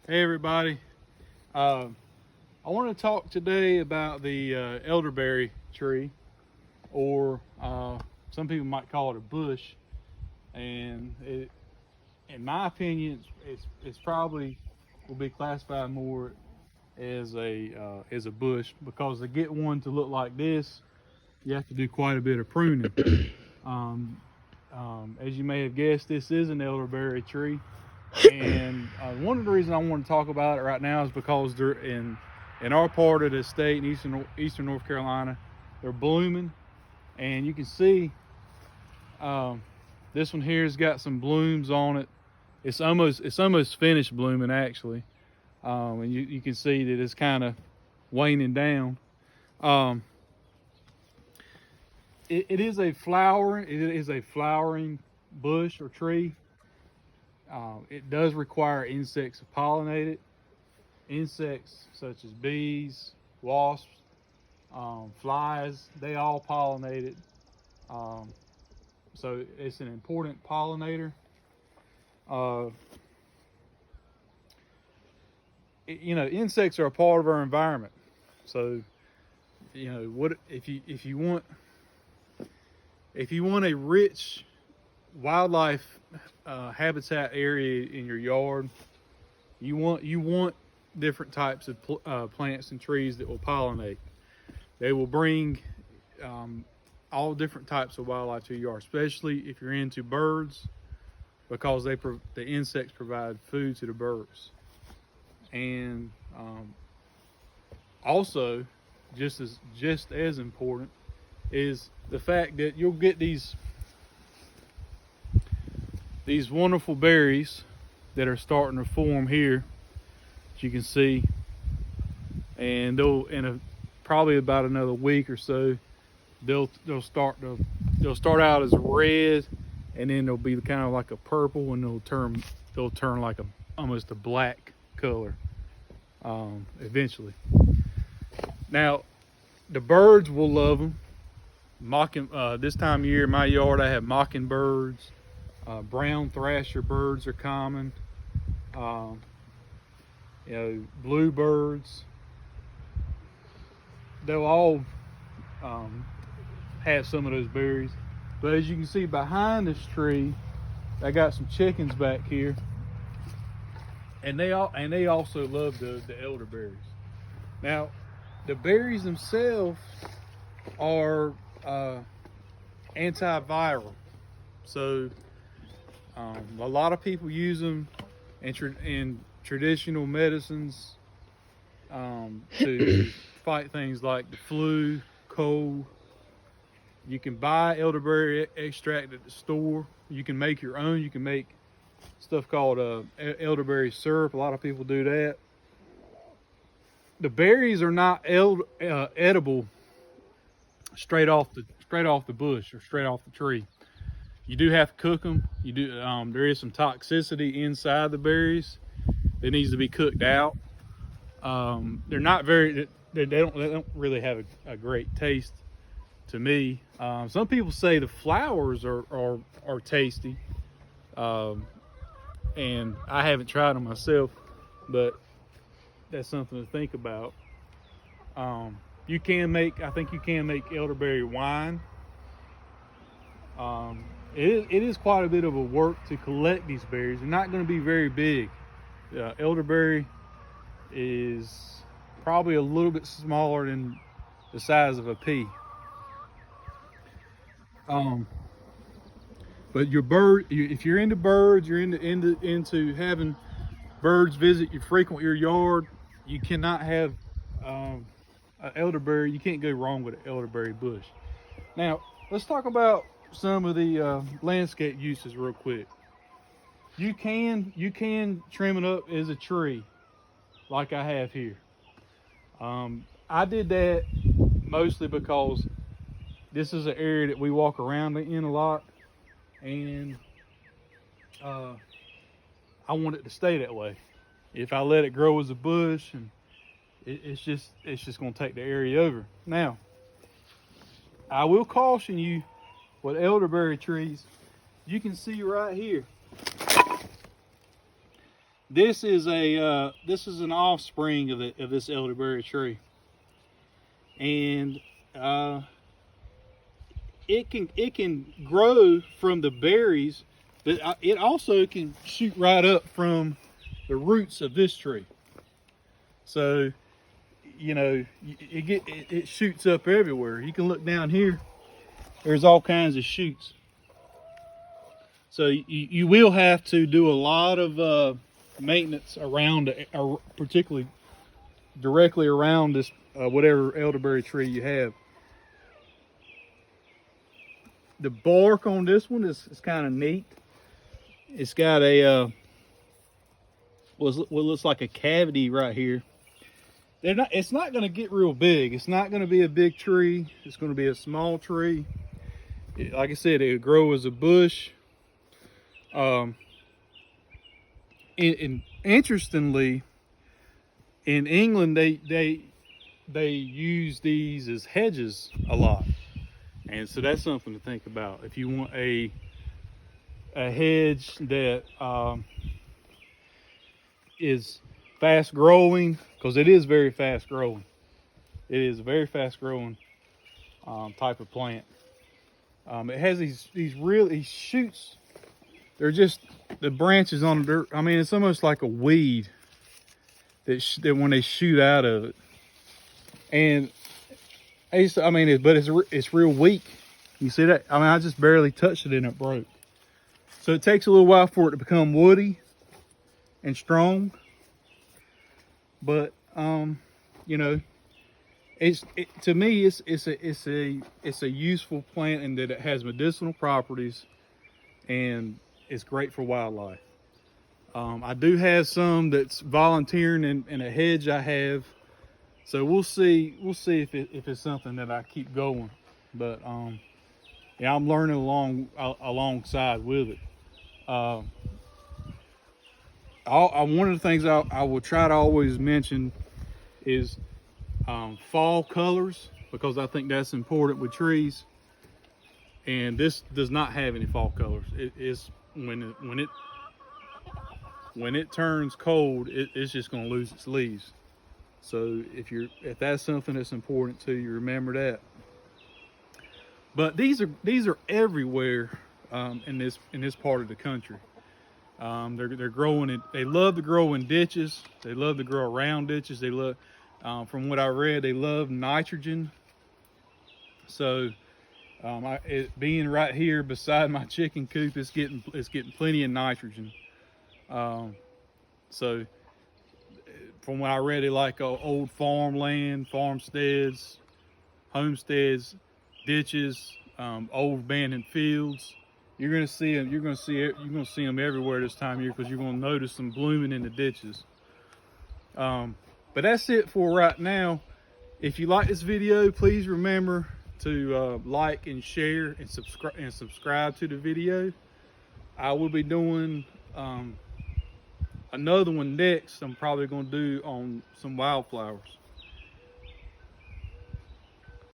Hey everybody, I want to talk today about the elderberry tree, or some people might call it a bush. And in my opinion, it's probably will be classified more as a bush, because to get one to look like this, you have to do quite a bit of pruning. Um, as you may have guessed, this is an elderberry tree. And one of the reasons I want to talk about it right now is because they're in our part of the state, in eastern North Carolina, they're blooming, and you can see um, this one here has got some blooms on it. It's almost finished blooming actually, and you can see that it's kind of waning down. Um, it is a flowering bush or tree. It does require insects to pollinate it. Insects such as bees, wasps, flies, they all pollinate it. Um, so it's an important pollinator. Uh, Insects are a part of our environment. So, what if you want a rich wildlife habitat area in your yard, you want different types of plants and trees that will pollinate. They will bring all different types of wildlife to your yard, especially if you're into birds, because the insects provide food to the birds. And also, just as important is the fact that you'll get these wonderful berries that are starting to form here, as you can see, and they'll probably about another week or so, they'll start out as red, and then they'll be kind of like a purple, and they'll turn like almost a black color eventually. Now, the birds will love them. This time of year in my yard, I have mockingbirds. Brown thrasher birds are common. Bluebirds. They'll all have some of those berries. But as you can see behind this tree, I got some chickens back here, and they also love the elderberries. Now, the berries themselves are antiviral, so a lot of people use them in traditional medicines to fight things like the flu, cold. You can buy elderberry extract at the store. You can make your own. You can make stuff called elderberry syrup. A lot of people do that. The berries are not edible straight off the bush or straight off the tree. You do have to cook them. There is some toxicity inside the berries that needs to be cooked out. They're not very. They don't really have a great taste to me. Some people say the flowers are tasty, and I haven't tried them myself, but that's something to think about. I think you can make elderberry wine. It is quite a bit of a work to collect these berries. They're not going to be very big. Elderberry is probably a little bit smaller than the size of a pea. But if you're into birds, you're into having birds frequent your yard, you cannot have an elderberry. You can't go wrong with an elderberry bush. Now, let's talk about some of the landscape uses real quick. You can trim it up as a tree, like I have here. I did that mostly because this is an area that we walk around in a lot, and I want it to stay that way. If I let it grow as a bush, and it's just going to take the area over. Now, I will caution you with elderberry trees. You can see right here, This is an offspring of this elderberry tree, and it can grow from the berries, but it also can shoot right up from the roots of this tree. So, you know, it shoots up everywhere. You can look down here. There's all kinds of shoots. So you will have to do a lot of maintenance around, particularly directly around this whatever elderberry tree you have. The bark on this one is kind of neat. It's got a what looks like a cavity right here. It's not going to get real big. It's not going to be a big tree. It's going to be a small tree. Like I said, it'll grow as a bush. And interestingly, in England, they use these as hedges a lot, and so that's something to think about. If you want a hedge that is fast growing, because it is very fast growing. It is a very fast growing type of plant. It has these shoots. They're just the branches on the dirt. I mean, it's almost like a weed that when they shoot out of it. And it's real weak. You see that? I mean, I just barely touched it and it broke. So it takes a little while for it to become woody and strong. But you know, to me it's a useful plant in that it has medicinal properties and it's great for wildlife. I do have some that's volunteering in a hedge I have, so we'll see if it's something that I keep going. But yeah, I'm learning alongside with it. One of the things I will try to always mention is fall colors, because I think that's important with trees. And this does not have any fall colors. It is when it turns cold, it's just going to lose its leaves. So if that's something that's important to you, remember that. But these are everywhere in this part of the country. They're growing. They love to grow in ditches. They love to grow around ditches. They love, from what I read, they love nitrogen. So being right here beside my chicken coop, it's getting plenty of nitrogen. So from what I read, they like old farmland, farmsteads, homesteads, ditches, old abandoned fields. You're gonna see them. You're gonna see them everywhere this time of year, because you're gonna notice them blooming in the ditches. But that's it for right now. If you like this video, please remember to like and share and subscribe to the video. I will be doing another one next. I'm probably going to do on some wildflowers.